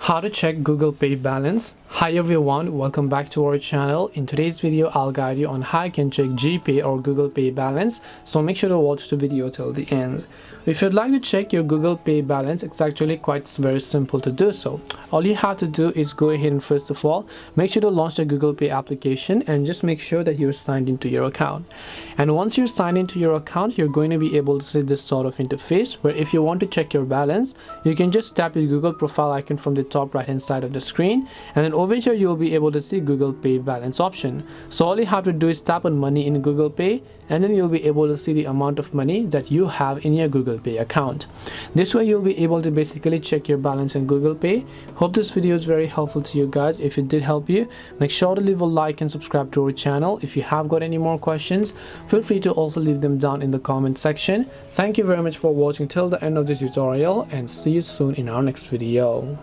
How to check Google Pay balance. Hi everyone, welcome back to our channel. In today's video I'll guide you on how you can check GPay or Google Pay balance, so make sure to watch the video till the end. If you'd like to check your Google Pay balance, it's actually quite very simple to do so. All you have to do is go ahead and first of all make sure to launch the Google Pay application and just make sure that you're signed into your account. And once you're signed into your account, you're going to be able to see this sort of interface where if you want to check your balance, you can just tap your Google profile icon from the top right hand side of the screen, and then over here you'll be able to see Google Pay balance option. So all you have to do is tap on money in Google Pay, and then you'll be able to see the amount of money that you have in your Google Pay account. This way you'll be able to basically check your balance in Google Pay. Hope this video is very helpful to you guys. If it did help you, make sure to leave a like and subscribe to our channel. If you have got any more questions, feel free to also leave them down in the comment section. Thank you very much for watching till the end of this tutorial, and see you soon in our next video.